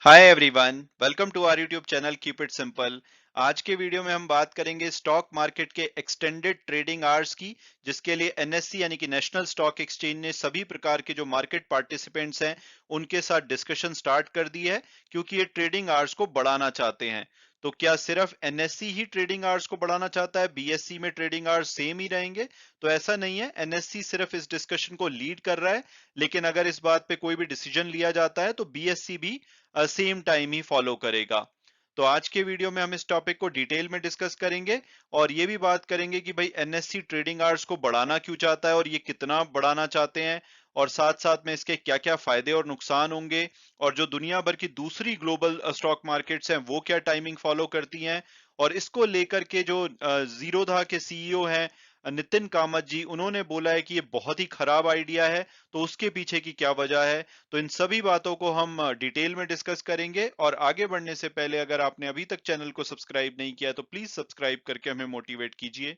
Hi everyone, welcome to our YouTube channel keep it simple. आज के video में हम बात करेंगे स्टॉक मार्केट के एक्सटेंडेड ट्रेडिंग आवर्स की, जिसके लिए एनएससी यानी कि नेशनल स्टॉक एक्सचेंज ने सभी प्रकार के जो मार्केट पार्टिसिपेंट्स हैं उनके साथ डिस्कशन स्टार्ट कर दी है, क्योंकि ये ट्रेडिंग आवर्स को बढ़ाना चाहते हैं। तो क्या सिर्फ एनएससी ही ट्रेडिंग आवर्स को बढ़ाना चाहता है, बीएससी में ट्रेडिंग आवर्स सेम ही रहेंगे? तो ऐसा नहीं है, एनएससी सिर्फ इस डिस्कशन को लीड कर रहा है, लेकिन अगर इस बात पे कोई भी डिसीजन लिया जाता है तो बीएससी भी सेम टाइम ही फॉलो करेगा। तो आज के वीडियो में हम इस टॉपिक को डिटेल में डिस्कस करेंगे और ये भी बात करेंगे कि भाई एनएससी ट्रेडिंग आवर्स को बढ़ाना क्यों चाहता है और ये कितना बढ़ाना चाहते हैं, और साथ साथ में इसके क्या क्या फायदे और नुकसान होंगे, और जो दुनिया भर की दूसरी ग्लोबल स्टॉक मार्केट्स हैं वो क्या टाइमिंग फॉलो करती हैं। और इसको लेकर के जो जीरोधा के सीईओ हैं नितिन कामत जी, उन्होंने बोला है कि ये बहुत ही खराब आइडिया है। तो उसके पीछे की क्या वजह है, तो इन सभी बातों को हम डिटेल में डिस्कस करेंगे। और आगे बढ़ने से पहले अगर आपने अभी तक चैनल को सब्सक्राइब नहीं किया तो प्लीज सब्सक्राइब करके हमें मोटिवेट कीजिए।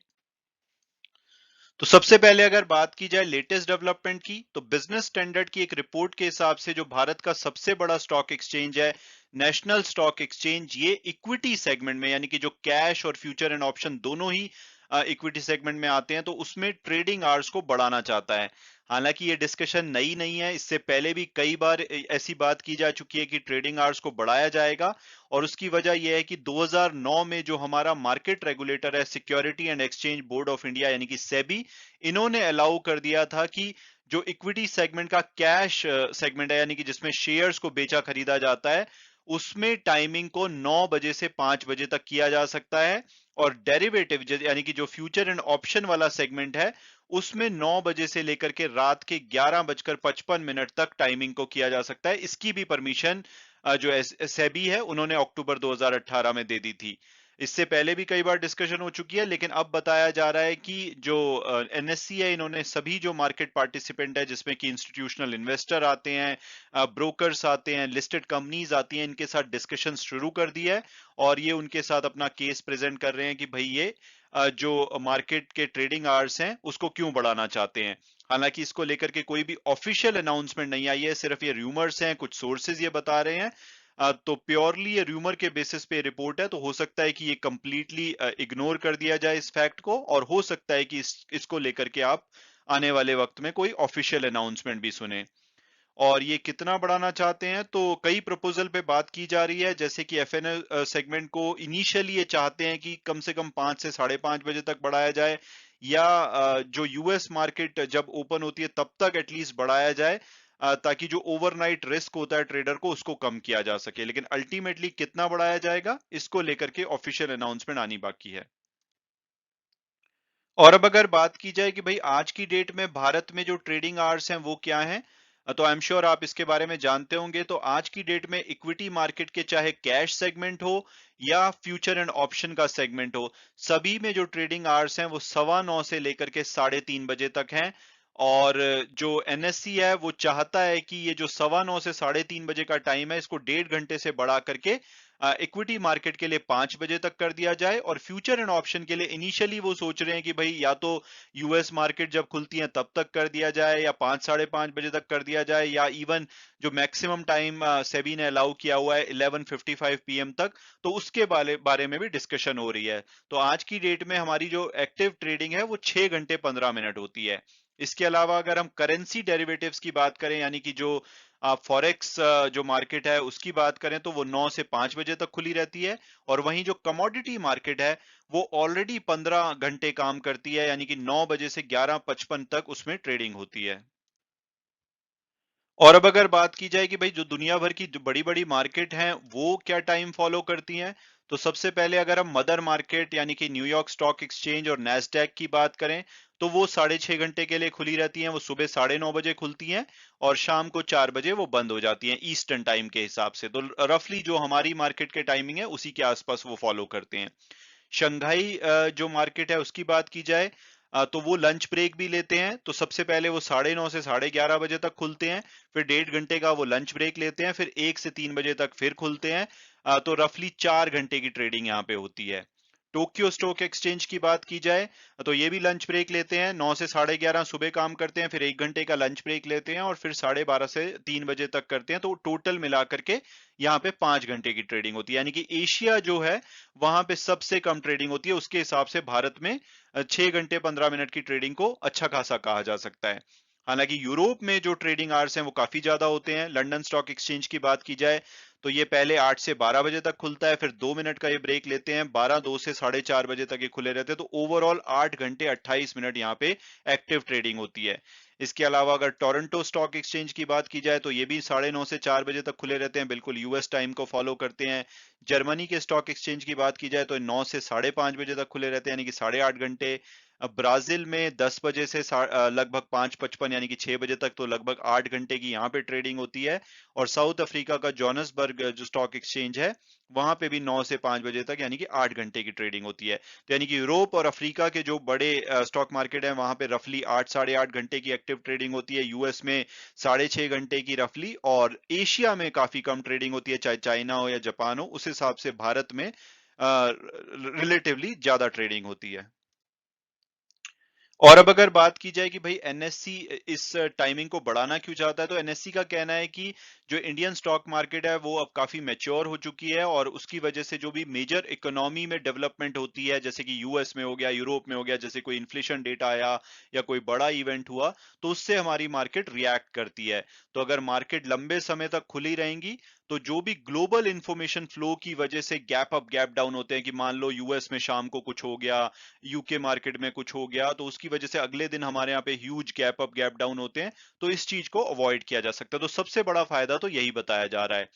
तो सबसे पहले अगर बात की जाए लेटेस्ट डेवलपमेंट की, तो बिजनेस स्टैंडर्ड की एक रिपोर्ट के हिसाब से जो भारत का सबसे बड़ा स्टॉक एक्सचेंज है नेशनल स्टॉक एक्सचेंज, ये इक्विटी सेगमेंट में यानी कि जो कैश और फ्यूचर एंड ऑप्शन दोनों ही इक्विटी सेगमेंट में आते हैं, तो उसमें ट्रेडिंग आवर्स को बढ़ाना चाहता है। हालांकि ये डिस्कशन नई नहीं है, इससे पहले भी कई बार ऐसी बात की जा चुकी है कि ट्रेडिंग आवर्स को बढ़ाया जाएगा। और उसकी वजह यह है कि 2009 में जो हमारा मार्केट रेगुलेटर है security and exchange board of India यानी कि सेबी, इन्होंने अलाउ कर दिया था कि जो इक्विटी सेगमेंट का कैश सेगमेंट है यानी कि जिसमें शेयर्स को बेचा खरीदा जाता है, उसमें टाइमिंग को 9 बजे से 5 बजे तक किया जा सकता है। और डेरिवेटिव यानी कि जो फ्यूचर एंड ऑप्शन वाला सेगमेंट है, उसमें 9 बजे से लेकर के रात के 11:55 तक टाइमिंग को किया जा सकता है। इसकी भी परमिशन जो सेबी है उन्होंने अक्टूबर 2018 में दे दी थी। इससे पहले भी कई बार डिस्कशन हो चुकी है, लेकिन अब बताया जा रहा है कि जो एनएससी है, इन्होंने सभी जो मार्केट पार्टिसिपेंट है जिसमें कि इंस्टीट्यूशनल इन्वेस्टर आते हैं, ब्रोकर्स आते हैं, लिस्टेड कंपनीज आती हैं, इनके साथ डिस्कशन शुरू कर दिया है। और ये उनके साथ अपना केस प्रेजेंट कर रहे हैं कि भाई ये जो मार्केट के ट्रेडिंग आवर्स हैं उसको क्यों बढ़ाना चाहते हैं। हालांकि इसको लेकर के कोई भी ऑफिशियल अनाउंसमेंट नहीं आई है, सिर्फ ये रूमर्स हैं, कुछ सोर्सेज ये बता रहे हैं। तो प्योरली ये रूमर के बेसिस पे रिपोर्ट है, तो हो सकता है कि ये कंप्लीटली इग्नोर कर दिया जाए इस फैक्ट को, और हो सकता है कि इसको लेकर के आप आने वाले वक्त में कोई ऑफिशियल अनाउंसमेंट भी सुने। और ये कितना बढ़ाना चाहते हैं, तो कई प्रपोजल पे बात की जा रही है, जैसे कि एफएनएल सेगमेंट को इनिशियली ये चाहते हैं कि कम से कम 5 से 5:30 बजे तक बढ़ाया जाए, या जो यूएस मार्केट जब ओपन होती है तब तक एटलीस्ट बढ़ाया जाए, ताकि जो ओवरनाइट रिस्क होता है ट्रेडर को उसको कम किया जा सके। लेकिन अल्टीमेटली कितना बढ़ाया जाएगा, इसको लेकर के ऑफिशियल अनाउंसमेंट आनी बाकी है। और अब अगर बात की जाए कि भाई आज की डेट में भारत में जो ट्रेडिंग आवर्स हैं वो क्या हैं, तो आई एम श्योर आप इसके बारे में जानते होंगे। तो आज की डेट में इक्विटी मार्केट के चाहे कैश सेगमेंट हो या फ्यूचर एंड ऑप्शन का सेगमेंट हो, सभी में जो ट्रेडिंग आवर्स हैं वो 9:15 से लेकर के 3:30 बजे तक हैं। और जो एनएससी है वो चाहता है कि ये जो 9:15 से 3:30 बजे का टाइम है, इसको 1.5 घंटे से बढ़ा करके इक्विटी मार्केट के लिए 5 बजे तक कर दिया जाए। और फ्यूचर एंड ऑप्शन के लिए इनिशियली वो सोच रहे हैं कि भाई या तो यूएस मार्केट जब खुलती है तब तक कर दिया जाए, या 5 साढ़े 5 बजे तक कर दिया जाए, या इवन जो मैक्सिमम टाइम सेबी ने अलाउ किया हुआ है 11:55 पीएम तक, तो उसके बारे में भी डिस्कशन हो रही है। तो आज की डेट में हमारी जो एक्टिव ट्रेडिंग है वो 6 घंटे 15 मिनट होती है। इसके अलावा अगर हम करेंसी डेरिवेटिव्स की बात करें यानी कि जो फॉरेक्स जो मार्केट है उसकी बात करें, तो वो 9 से 5 बजे तक खुली रहती है। और वहीं जो कमोडिटी मार्केट है वो ऑलरेडी 15 घंटे काम करती है, यानी कि 9 बजे से 11:55 तक उसमें ट्रेडिंग होती है। और अब अगर बात की जाए कि भाई जो दुनिया भर की जो बड़ी बड़ी मार्केट हैं वो क्या टाइम फॉलो करती हैं, तो सबसे पहले अगर हम मदर मार्केट यानी कि न्यूयॉर्क स्टॉक एक्सचेंज और नैस्डैक की बात करें, तो वो 6.5 घंटे के लिए खुली रहती हैं। वो सुबह 9:30 बजे खुलती हैं और शाम को 4 बजे वो बंद हो जाती हैं ईस्टर्न टाइम के हिसाब से। तो रफली जो हमारी मार्केट के टाइमिंग है उसी के आसपास वो फॉलो करते हैं। शंघाई जो मार्केट है उसकी बात की जाए, तो वो लंच ब्रेक भी लेते हैं। तो सबसे पहले वो 9:30 से 11:30 बजे तक खुलते हैं, फिर 1.5 घंटे का वो लंच ब्रेक लेते हैं, फिर 1 से 3 बजे तक फिर खुलते हैं। तो रफली 4 घंटे की ट्रेडिंग यहाँ पे होती है। टोक्यो स्टॉक एक्सचेंज की बात की जाए तो ये भी लंच ब्रेक लेते हैं, 9 से 11:30 सुबह काम करते हैं, फिर 1 घंटे का लंच ब्रेक लेते हैं और फिर 12:30 से 3 बजे तक करते हैं। तो टोटल मिला करके यहाँ पे 5 घंटे की ट्रेडिंग होती है, यानी कि एशिया जो है वहां पे सबसे कम ट्रेडिंग होती है। उसके हिसाब से भारत में 6 घंटे 15 मिनट की ट्रेडिंग को अच्छा खासा कहा जा सकता है। हालांकि यूरोप में जो ट्रेडिंग आवर्स हैं वो काफी ज्यादा होते हैं। लंदन स्टॉक एक्सचेंज की बात की जाए तो ये पहले 8 से 12 बजे तक खुलता है, फिर 2 मिनट का ये ब्रेक लेते हैं, 2 से 4:30 बजे तक ये खुले रहते हैं। तो ओवरऑल 8 घंटे 28 मिनट यहाँ पे एक्टिव ट्रेडिंग होती है। इसके अलावा अगर टोरंटो स्टॉक एक्सचेंज की बात की जाए तो ये भी 9:30 से 4 बजे तक खुले रहते हैं, बिल्कुल यूएस टाइम को फॉलो करते हैं। जर्मनी के स्टॉक एक्सचेंज की बात की जाए तो 9 से 5:30 बजे तक खुले रहते हैं, यानी कि 8.5 घंटे। अब ब्राजील में 10 बजे से लगभग 5:55 यानी कि 6 बजे तक, तो लगभग 8 घंटे की यहाँ पे ट्रेडिंग होती है। और साउथ अफ्रीका का जोहान्सबर्ग जो स्टॉक एक्सचेंज है वहां पे भी 9 से 5 बजे तक यानी कि 8 घंटे की ट्रेडिंग होती है। तो यानी कि यूरोप और अफ्रीका के जो बड़े स्टॉक मार्केट है वहां पे रफली 8 साढ़े 8 घंटे की एक्टिव ट्रेडिंग होती है, यूएस में 6.5 घंटे की रफली, और एशिया में काफी कम ट्रेडिंग होती है, चाहे चाइना हो या जापान हो। उस हिसाब से भारत में रिलेटिवली ज्यादा ट्रेडिंग होती है। और अब अगर बात की जाए कि भाई एनएससी इस टाइमिंग को बढ़ाना क्यों चाहता है, तो एनएससी का कहना है कि जो इंडियन स्टॉक मार्केट है वो अब काफी मैच्योर हो चुकी है, और उसकी वजह से जो भी मेजर इकोनॉमी में डेवलपमेंट होती है, जैसे कि यूएस में हो गया, यूरोप में हो गया, जैसे कोई इन्फ्लेशन डेटा आया या कोई बड़ा इवेंट हुआ, तो उससे हमारी मार्केट रिएक्ट करती है। तो अगर मार्केट लंबे समय तक खुली रहेंगी तो जो भी ग्लोबल इंफॉर्मेशन फ्लो की वजह से गैप अप गैप डाउन होते हैं, कि मान लो यूएस में शाम को कुछ हो गया, यूके मार्केट में कुछ हो गया, तो उसकी वजह से अगले दिन हमारे यहाँ पे huge gap up gap down होते हैं, तो इस चीज को अवॉइड किया जा सकता है। तो सबसे बड़ा फायदा तो यही बताया जा रहा है।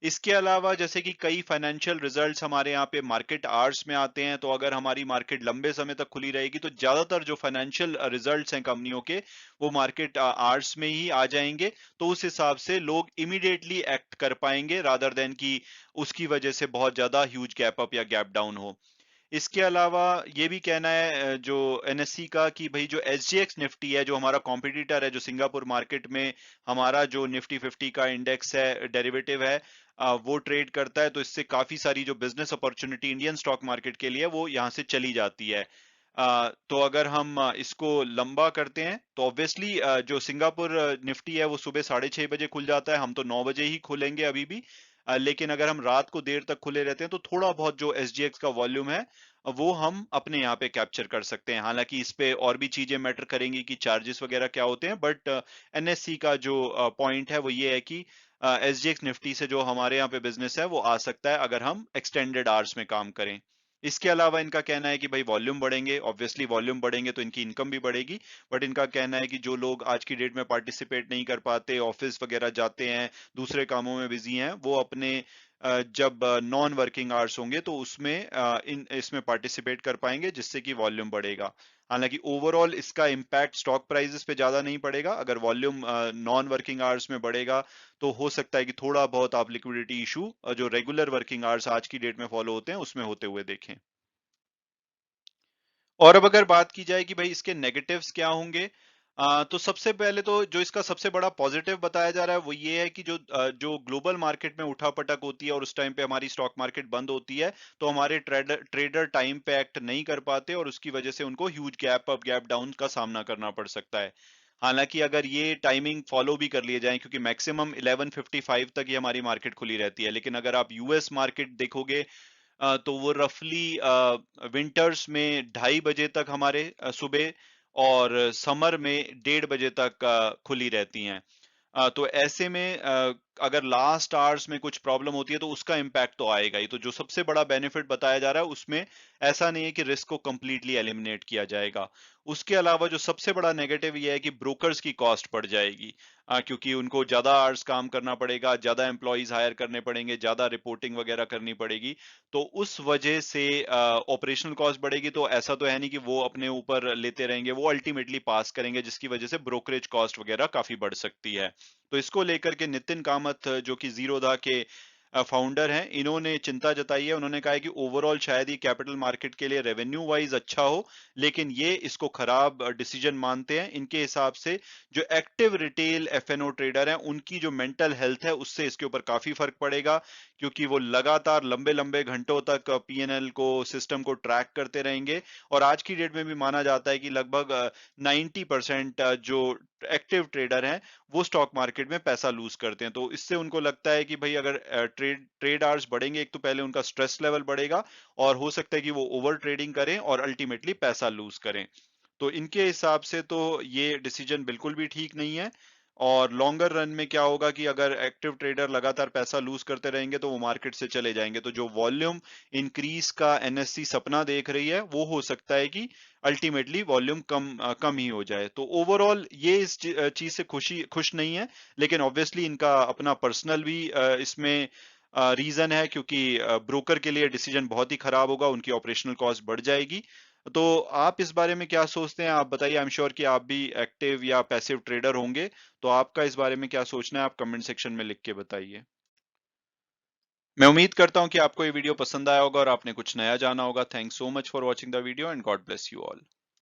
इसके अलावा जैसे कि कई फाइनेंशियल रिजल्ट्स हमारे यहाँ पे मार्केट आवर्स में आते हैं, तो अगर हमारी मार्केट लंबे समय तक खुली रहेगी तो ज्यादातर जो फाइनेंशियल रिजल्ट्स हैं कंपनियों के वो मार्केट आवर्स में ही आ जाएंगे। तो उस हिसाब से लोग इमीडिएटली एक्ट कर पाएंगे, रादर देन कि उसकी वजह से बहुत ज्यादा ह्यूज गैप अप या गैप डाउन हो। इसके अलावा ये भी कहना है जो एनएससी का, कि भाई जो एसजीएक्स निफ्टी है, जो हमारा कॉम्पिटिटर है, जो सिंगापुर मार्केट में हमारा जो निफ्टी 50 का इंडेक्स है, डेरिवेटिव है, वो ट्रेड करता है, तो इससे काफी सारी जो business opportunity Indian stock market के लिए वो यहाँ से चली जाती है। तो अगर हम इसको लंबा करते हैं तो ऑब्वियसली जो सिंगापुर निफ्टी है वो सुबह 6:30 बजे खुल जाता है, हम तो 9 बजे ही खुलेंगे अभी भी। लेकिन अगर हम रात को देर तक खुले रहते हैं तो थोड़ा बहुत जो एसजीएक्स का वॉल्यूम है वो हम अपने यहाँ पे कैप्चर कर सकते हैं। हालांकि इस पे और भी चीजें मैटर करेंगी कि चार्जेस वगैरह क्या होते हैं, बट एनएससी का जो पॉइंट है वो ये है कि एसजीएक्स निफ्टी से जो हमारे यहाँ पे बिजनेस है वो आ सकता है अगर हम एक्सटेंडेड आवर्स में काम करें। इसके अलावा इनका कहना है कि भाई वॉल्यूम बढ़ेंगे, ऑब्वियसली वॉल्यूम बढ़ेंगे तो इनकी इनकम भी बढ़ेगी। बट इनका कहना है कि जो लोग आज की डेट में पार्टिसिपेट नहीं कर पाते, ऑफिस वगैरह जाते हैं, दूसरे कामों में बिजी हैं, वो अपने जब नॉन वर्किंग आवर्स होंगे तो उसमें इन इसमें पार्टिसिपेट कर पाएंगे, जिससे कि वॉल्यूम बढ़ेगा। हालांकि ओवरऑल इसका इम्पैक्ट स्टॉक प्राइसेस पे ज्यादा नहीं पड़ेगा। अगर वॉल्यूम नॉन वर्किंग आवर्स में बढ़ेगा तो हो सकता है कि थोड़ा बहुत आप लिक्विडिटी इशू जो रेगुलर वर्किंग आवर्स आज की डेट में फॉलो होते हैं उसमें होते हुए देखें। और अब अगर बात की जाए कि भाई इसके नेगेटिव्स क्या होंगे, तो सबसे पहले तो जो इसका सबसे बड़ा पॉजिटिव बताया जा रहा है वो ये है कि जो ग्लोबल मार्केट में उठापटक होती है और उस टाइम पे हमारी स्टॉक मार्केट बंद होती है, तो हमारे ट्रेडर ट्रेडर टाइम पे एक्ट नहीं कर पाते और उसकी वजह से उनको huge gap up gap down का सामना करना पड़ सकता है। हालांकि अगर ये टाइमिंग फॉलो भी कर लिए जाए, क्योंकि मैक्सिमम 11:55 तक ही हमारी मार्केट खुली रहती है, लेकिन अगर आप यूएस मार्केट देखोगे तो वो रफली विंटर्स में 2:30 बजे तक हमारे सुबह, और समर में 1:30 बजे तक खुली रहती हैं। तो ऐसे में अगर लास्ट आवर्स में कुछ प्रॉब्लम होती है तो उसका इम्पैक्ट तो आएगा ही। तो जो सबसे बड़ा बेनिफिट बताया जा रहा है उसमें ऐसा नहीं है कि रिस्क को कंप्लीटली एलिमिनेट किया जाएगा। उसके अलावा जो सबसे बड़ा नेगेटिव ये है कि ब्रोकर्स की कॉस्ट बढ़ जाएगी, क्योंकि उनको ज्यादा आवर्स काम करना पड़ेगा, ज्यादा एम्प्लॉयज हायर करने पड़ेंगे, ज्यादा रिपोर्टिंग वगैरह करनी पड़ेगी। तो उस वजह से ऑपरेशनल कॉस्ट बढ़ेगी। तो ऐसा तो है नहीं कि वो अपने ऊपर लेते रहेंगे, वो अल्टीमेटली पास करेंगे, जिसकी वजह से ब्रोकरेज कॉस्ट वगैरह काफी बढ़ सकती है। तो इसको लेकर के नितिन कामत जो कि जीरोधा के फाउंडर हैं, इन्होंने चिंता जताई है। उन्होंने कहा है कि ओवरऑल शायद ये कैपिटल मार्केट के लिए रेवेन्यू वाइज अच्छा हो, लेकिन ये इसको खराब डिसीजन मानते हैं। इनके हिसाब से जो एक्टिव रिटेल एफएनओ ट्रेडर हैं, उनकी जो मेंटल हेल्थ है उससे इसके ऊपर काफी फर्क पड़ेगा, क्योंकि वो लगातार लंबे लंबे घंटों तक पीएनएल को, सिस्टम को ट्रैक करते रहेंगे। और आज की डेट में भी माना जाता है कि लगभग 90% जो एक्टिव ट्रेडर हैं वो स्टॉक मार्केट में पैसा लूज करते हैं। तो इससे उनको लगता है कि भाई अगर ट्रेड आवर्स बढ़ेंगे, एक तो पहले उनका स्ट्रेस लेवल बढ़ेगा और हो सकता है कि वो ओवर ट्रेडिंग करें और अल्टीमेटली पैसा लूज करें। तो इनके हिसाब से तो ये डिसीजन बिल्कुल भी ठीक नहीं है। और लॉन्गर रन में क्या होगा कि अगर एक्टिव ट्रेडर लगातार पैसा लूज करते रहेंगे तो वो मार्केट से चले जाएंगे। तो जो वॉल्यूम इंक्रीज का एनएससी सपना देख रही है, वो हो सकता है कि अल्टीमेटली वॉल्यूम कम ही हो जाए। तो ओवरऑल ये इस चीज से खुश नहीं है, लेकिन ऑब्वियसली इनका अपना पर्सनल भी इसमें रीजन है, क्योंकि ब्रोकर के लिए डिसीजन बहुत ही खराब होगा, उनकी ऑपरेशनल कॉस्ट बढ़ जाएगी। तो आप इस बारे में क्या सोचते हैं, आप बताइए। आई एम श्योर कि आप भी एक्टिव या पैसिव ट्रेडर होंगे, तो आपका इस बारे में क्या सोचना है, आप कमेंट सेक्शन में लिख के बताइए। मैं उम्मीद करता हूं कि आपको ये वीडियो पसंद आया होगा और आपने कुछ नया जाना होगा। Thanks so much for watching the video and God bless you all.